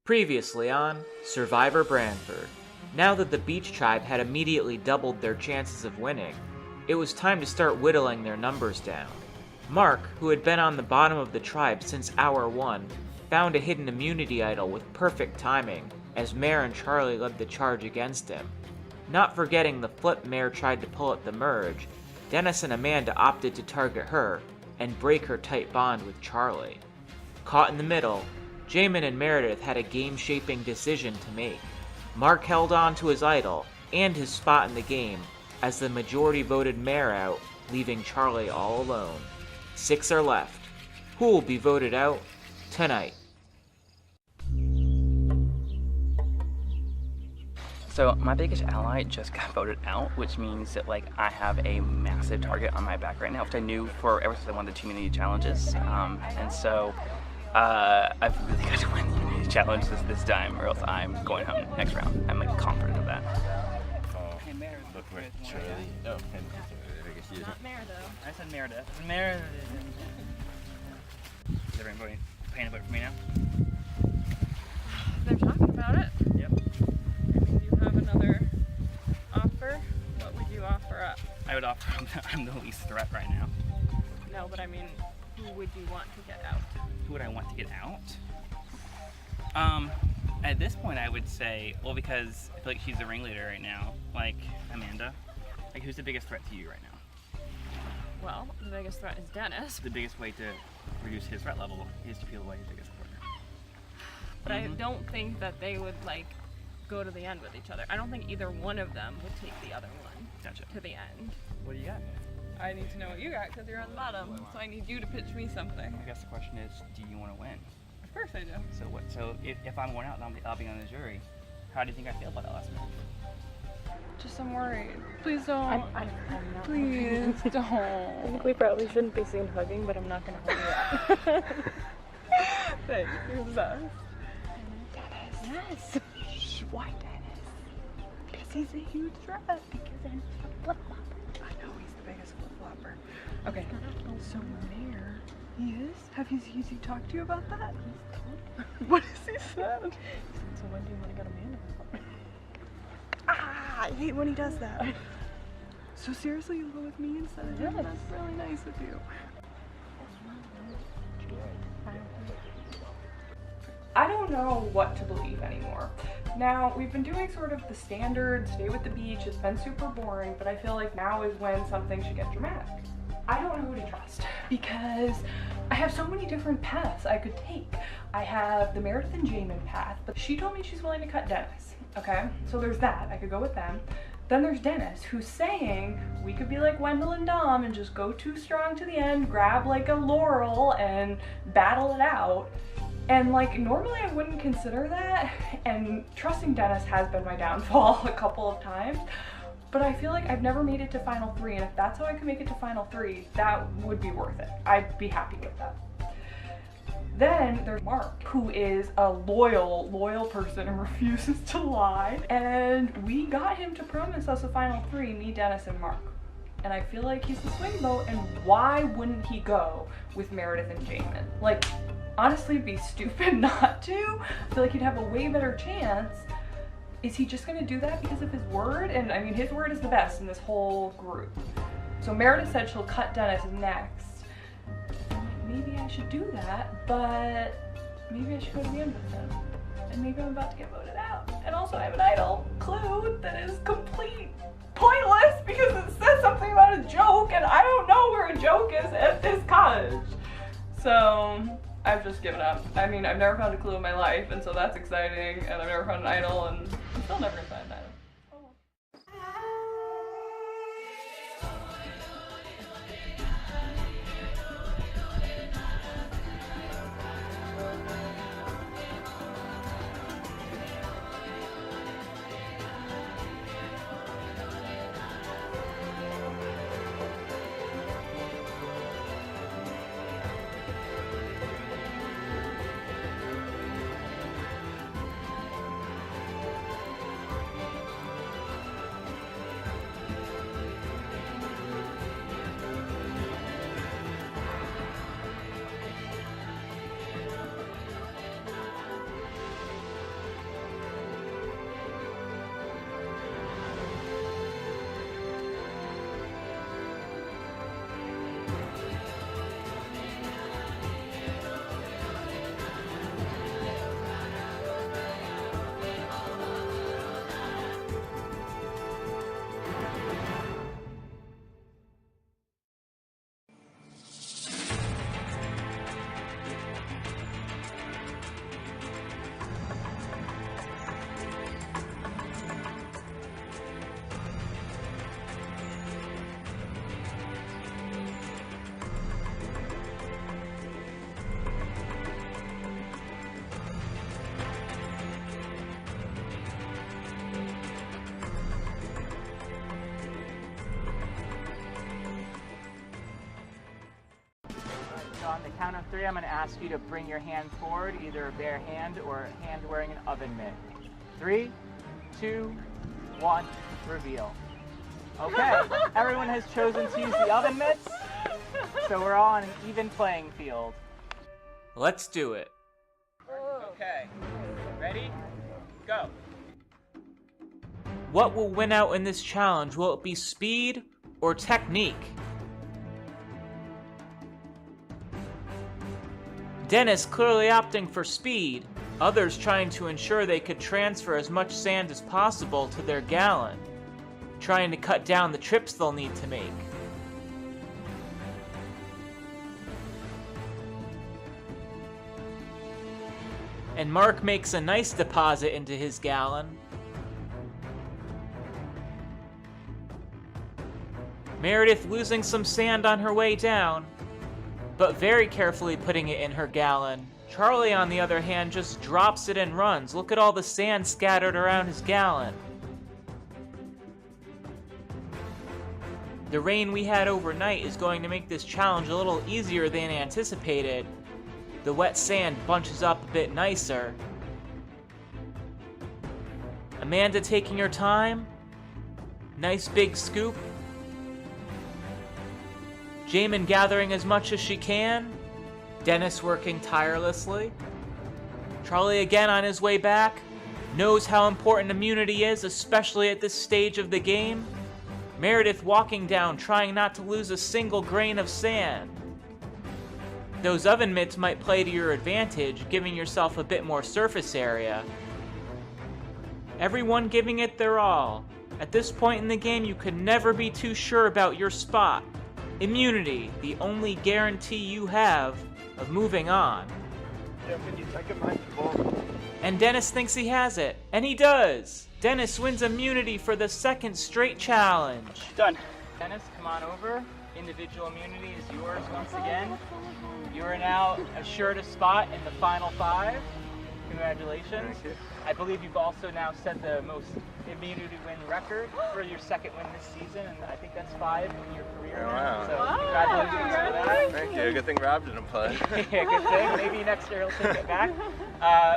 Previously on Survivor Branford. Now that the Beach Tribe had immediately doubled their chances of winning, it was time to start whittling their numbers down. Mark, who had been on the bottom of the tribe since hour 1, found a hidden immunity idol with perfect timing as Mare and Charlie led the charge against him. Not forgetting the flip Mare tried to pull at the merge, Dennis and Amanda opted to target her and break her tight bond with Charlie. Caught in the middle, Jamin and Meredith had a game-shaping decision to make. Mark held on to his idol and his spot in the game as the majority voted Mare out, leaving Charlie all alone. 6 are left. Who will be voted out tonight? So my biggest ally just got voted out, which means that I have a massive target on my back right now, which I knew for ever since I won the community challenges, and so I've really got to win the community challenge this time, or else I'm going home next round. I'm confident of that. Hey, Mare. Look for Charlie. Oh, and I guess you. Not Mare though. I said Meredith. Meredith. Is everybody paying a vote for me now? They're talking about it. Yep. I mean, do you have another offer? What would you offer up? I would offer. I'm the least threat right now. No, but I mean, who would you want to get out? Who would I want to get out? At this point, I would say, well, because I feel like she's the ringleader right now, like Amanda. Like, who's the biggest threat to you right now? Well, the biggest threat is Dennis. The biggest way to reduce his threat level is to peel away his biggest supporter. But I don't think that they would go to the end with each other. I don't think either one of them would take the other one Gotcha. to the end. What do you got? I need to know what you got because you're on the bottom. So I need you to pitch me something. I guess the question is, do you want to win? Of course I do. So what? So if I'm going out and I'll be on the jury, how do you think I feel about that last match? Just I'm worried. Please don't. I'm not. Please I don't. think we probably shouldn't be seen hugging, but I'm not gonna hold you up. Thanks. You're the best. Dennis. Yes. Shh, why Dennis? Because he's a huge threat. Because Dennis is a flip-flopper. I know, he's the biggest flip-flopper. Okay, so Mare, he is? Has he talked to you about that? He's told me. What has he said? He said, so when do you want to get Amanda? Ah, I hate when he does that. So seriously, you'll go with me instead of him? That's really nice of you. I don't know what to believe anymore. Now, we've been doing sort of the standard stay with the beach. It's been super boring, but I feel like now is when something should get dramatic. I don't know who to trust because I have so many different paths I could take. I have the Meredith and Jamin path, but she told me she's willing to cut Dennis, okay? So there's that, I could go with them. Then there's Dennis, who's saying we could be like Wendell and Dom and just go too strong to the end, grab a laurel and battle it out. And normally I wouldn't consider that, and trusting Dennis has been my downfall a couple of times, but I feel like I've never made it to Final 3, and if that's how I could make it to Final 3, that would be worth it. I'd be happy with that. Then there's Mark, who is a loyal person and refuses to lie, and we got him to promise us a Final 3, me, Dennis, and Mark. And I feel like he's the swing vote, and why wouldn't he go with Meredith and Jamin? Honestly, it'd be stupid not to. I feel like he'd have a way better chance. Is he just gonna do that because of his word? And I mean, his word is the best in this whole group. So Meredith said she'll cut Dennis next. Maybe I should do that, but maybe I should go to the end with him. And maybe I'm about to get voted out. And also I have an idol clue that is complete pointless because it says something about a joke, and I don't know where a joke is at this cottage. So I've just given up. I mean, I've never found a clue in my life, and so that's exciting, and I've never found an idol, and I'm still never gonna find an idol. count of 3, I'm going to ask you to bring your hand forward, either a bare hand or a hand wearing an oven mitt. 3, 2, 1, reveal. Okay, everyone has chosen to use the oven mitts, so we're all on an even playing field. Let's do it. Okay, ready? Go. What will win out in this challenge? Will it be speed or technique? Dennis clearly opting for speed, others trying to ensure they could transfer as much sand as possible to their gallon, trying to cut down the trips they'll need to make. And Mark makes a nice deposit into his gallon. Meredith losing some sand on her way down, but very carefully putting it in her gallon. Charlie, on the other hand, just drops it and runs. Look at all the sand scattered around his gallon. The rain we had overnight is going to make this challenge a little easier than anticipated. The wet sand bunches up a bit nicer. Amanda taking her time. Nice big scoop. Jamin gathering as much as she can. Dennis working tirelessly. Charlie again on his way back. Knows how important immunity is, especially at this stage of the game. Meredith walking down, trying not to lose a single grain of sand. Those oven mitts might play to your advantage, giving yourself a bit more surface area. Everyone giving it their all. At this point in the game, you could never be too sure about your spot. Immunity, the only guarantee you have of moving on. And Dennis thinks he has it, and he does! Dennis wins immunity for the second straight challenge. Done. Dennis, come on over. Individual immunity is yours once again. You are now assured a spot in the final 5. Congratulations. Thank you. I believe you've also now set the most immunity win record for your second win this season, and I think that's 5 in your career. Oh, wow. So congratulations for that. Thank you. Good thing Rob didn't play. Yeah, good thing. Maybe next year he'll take it back.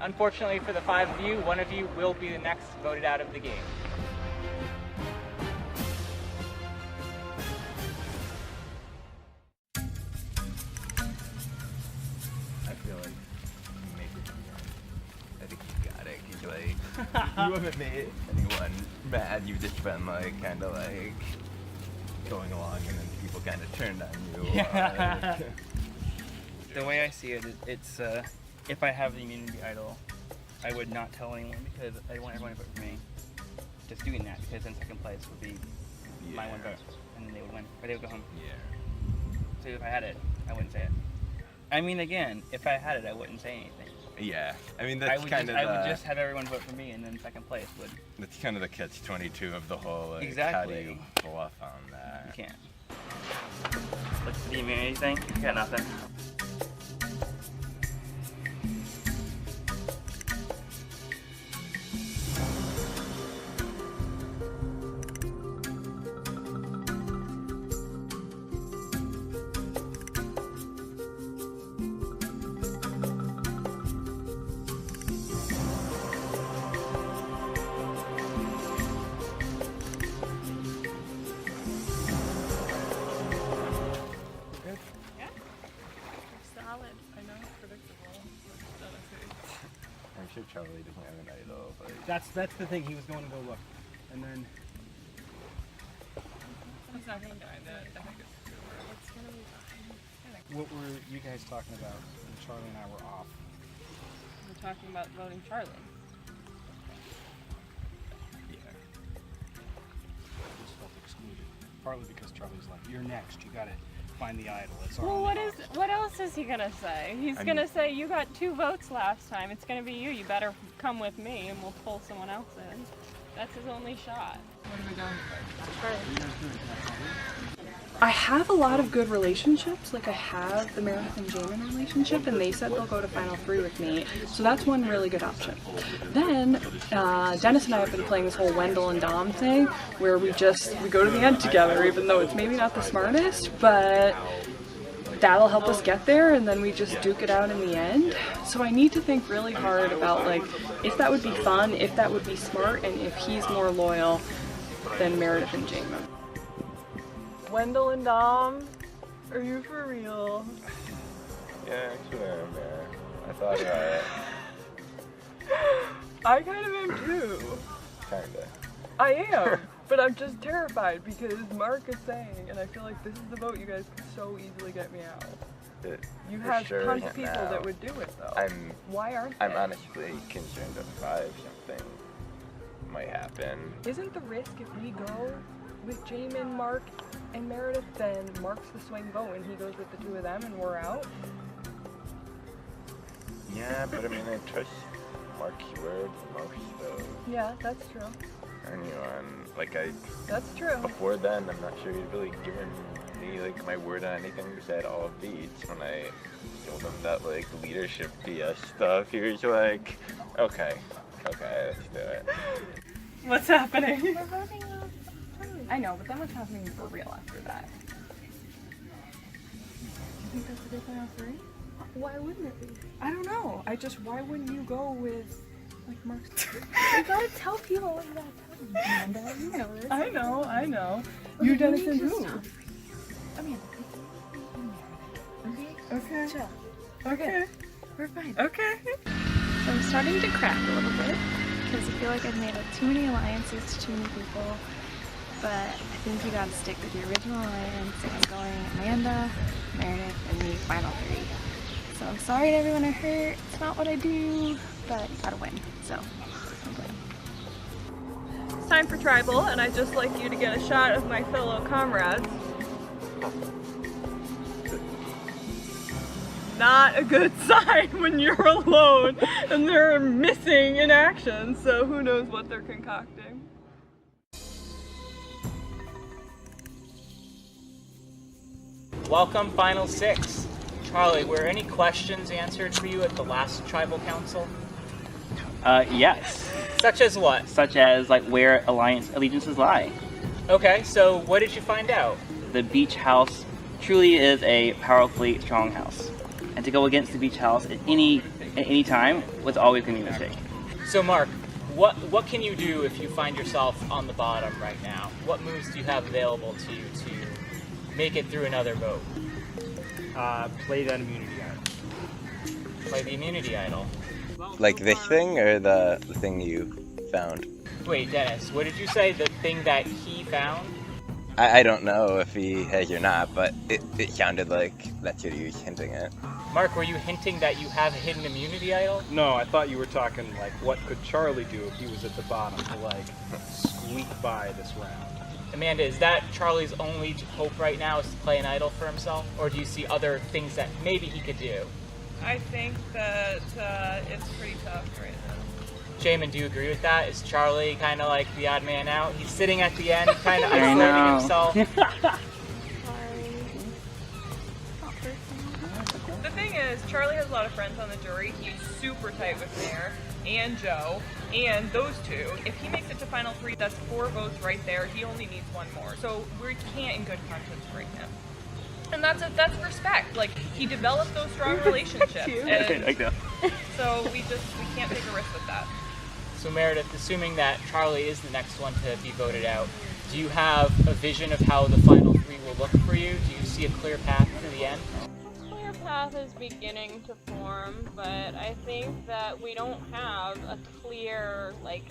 Unfortunately for the 5 of you, one of you will be the next voted out of the game. I feel like you made it. I think you got it. 'Cause, like, you haven't made anyone mad. You've just been like kind of like going along, and then people kind of turned on you. Yeah. The way I see it, it's if I have the immunity idol, I would not tell anyone because I want everyone to vote for me. Just doing that because then second place would be my one vote, and then they would win, or they would go home. Yeah. So if I had it, I wouldn't say it. I mean, again, if I had it, I wouldn't say anything. Yeah. I mean, I that's would kind just, of I would just have everyone vote for me, and then second place would. that's kind of the catch-22 of the whole. Like, Exactly. How do you bluff on that? You can't. Look at the immunity thing. You got nothing. Solid. I know it's predictable. I'm sure Charlie doesn't have an idol. But That's the thing. He was going to go look, and then It's not gonna die. I think it's gonna be fine. what were you guys talking about when Charlie and I were off? We're talking about voting Charlie. yeah. Just felt excluded, partly because Charlie's like, "You're next. You got to find the idol." It's our Well, only what else is he gonna say? He's I gonna mean- say, you got 2 votes last time. It's gonna be you. You better come with me, and we'll pull someone else in. That's his only shot. What are we going I have a lot of good relationships. Like I have the Meredith and Jamin relationship, and they said they'll go to Final 3 with me. So that's one really good option. Then Dennis and I have been playing this whole Wendell and Dom thing, where we go to the end together, even though it's maybe not the smartest, but that'll help us get there, and then we just duke it out in the end. So I need to think really hard about like if that would be fun, if that would be smart, and if he's more loyal than Meredith and Jamin. Wendell and Dom, are you for real? Yeah, actually I am there. I thought about it. I kind of am too. Kinda. I am, but I'm just terrified because Mark is saying, and I feel like this is the vote you guys could so easily get me out. You For have sure tons of isn't people now. that would do it though. I'm Why aren't I'm they? honestly concerned that something might happen. Isn't the risk if we go with Jamin, Mark, and Meredith, then Mark's the swing vote and he goes with the two of them and we're out? Yeah, but I mean I trust Mark Keyword the most of Yeah, that's true. anyone. Like That's true. before then I'm not sure he'd really given me like my word on anything besides all of these. When I told him that like leadership BS stuff, he was like, okay, let's do it. What's happening? I know, but then what's happening for real after that? You think that's a good final three? Why wouldn't it be? I don't know. Why wouldn't you go with, like, Mark's? You gotta tell people what you gotta tell them, Amanda. You know this. I know. You, Dennis, and who? I mean, Okay. chill. Okay. We're fine. Okay. So I'm starting to crack a little bit because I feel like I've made too many alliances to too many people. But I think you gotta stick with your original alliance, and I'm going Amanda, Meredith, and me, final three. So I'm sorry to everyone I hurt. It's not what I do, but you gotta win. So I'm playing. It's time for tribal, and I'd just like you to get a shot of my fellow comrades. Not a good sign when you're alone and they're missing in action, so who knows what they're concocting. Welcome, Final Six. Charlie, were any questions answered for you at the last tribal council? Yes. Such as what? Such as like where allegiances lie. Okay, so what did you find out? The beach house truly is a powerfully strong house. And to go against the beach house at any time was always going to be a mistake. So Mark, what can you do if you find yourself on the bottom right now? What moves do you have available to you to make it through another vote? Play that immunity item. Play the immunity idol. Like this thing or the thing you found? Wait, Dennis, what did you say? The thing that he found? I don't know if he has or not, but it sounded like that's what he was hinting at. Mark, were you hinting that you have a hidden immunity idol? No, I thought you were talking like what could Charlie do if he was at the bottom to like squeak by this round. Amanda, is that Charlie's only hope right now is to play an idol for himself? Or do you see other things that maybe he could do? I think that it's pretty tough right now. Jamin, do you agree with that? Is Charlie kind of like the odd man out? He's sitting at the end, kind of I isolating know. himself. The thing is, Charlie has a lot of friends on the jury. He's super tight with Mayor and Joe and those two. If he makes it to final three, that's 4 votes right there. He only needs 1 more. So we can't in good conscience break him. And that's respect. Like, he developed those strong relationships. And so we can't take a risk with that. So Meredith, assuming that Charlie is the next one to be voted out, do you have a vision of how the final 3 will look for you? Do you see a clear path to the end? Clear path is beginning to form, but I think that we don't have a clear, like,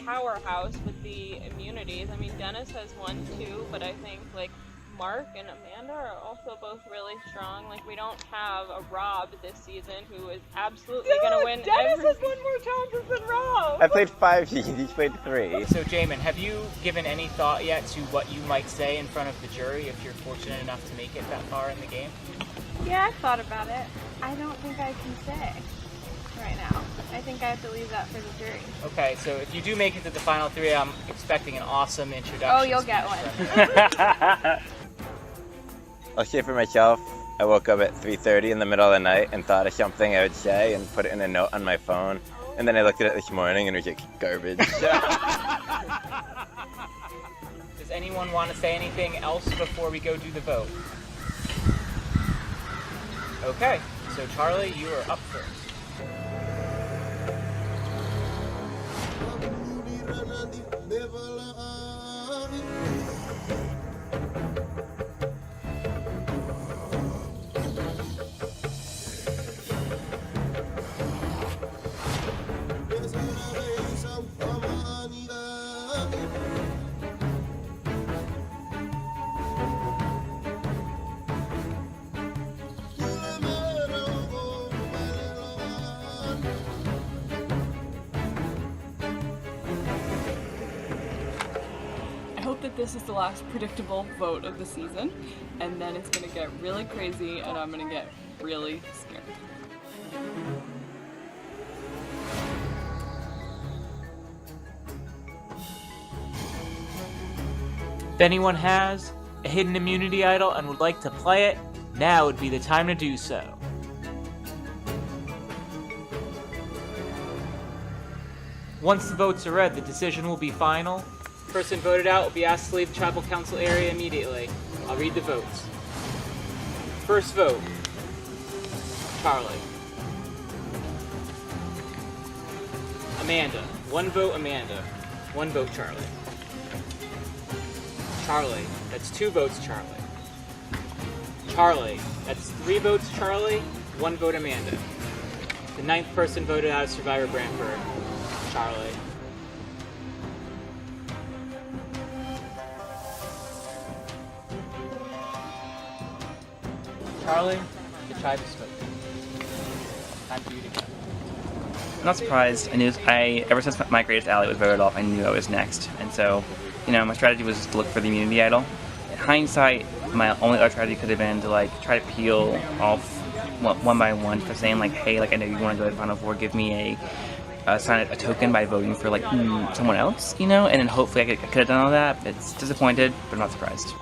powerhouse with the immunities. I mean, Dennis has 1 too, but I think, like, Mark and Amanda are also both really strong. Like, we don't have a Rob this season who is absolutely gonna win Dennis every... has 1 more chances than Rob. I played 5 seasons, he's played 3. So Jamin, have you given any thought yet to what you might say in front of the jury if you're fortunate enough to make it that far in the game? Yeah, I thought about it. I don't think I can say right now. I think I have to leave that for the jury. Okay, so if you do make it to the final 3, I'm expecting an awesome introduction. Oh, you'll get speech one. I'll say for myself, I woke up at 3:30 in the middle of the night and thought of something I would say and put it in a note on my phone. And then I looked at it this morning and it was like garbage. Does anyone want to say anything else before we go do the vote? Okay, so Charlie, you are up first. I hope that this is the last predictable vote of the season, and then it's gonna get really crazy and I'm gonna get really scared. If anyone has a hidden immunity idol and would like to play it, now would be the time to do so. Once the votes are read, the decision will be final. Person voted out will be asked to leave the tribal council area immediately. I'll read the votes. First vote, Charlie. Amanda. One vote, Amanda. One vote, Charlie. Charlie. That's 2 votes, Charlie. Charlie. That's 3 votes, Charlie. 1 vote, Amanda. The 9th person voted out of Survivor Branford. Charlie. Charlie, the tribe is spoken. Time for you to go. I'm not surprised. Ever since my greatest ally was voted off, I knew I was next. And so, my strategy was to look for the immunity idol. In hindsight, my only other strategy could have been to try to peel off one by one for saying hey, I know you want to go to the Final Four, give me sign a token by voting for someone else, and then hopefully I could have done all that. It's disappointed, but I'm not surprised.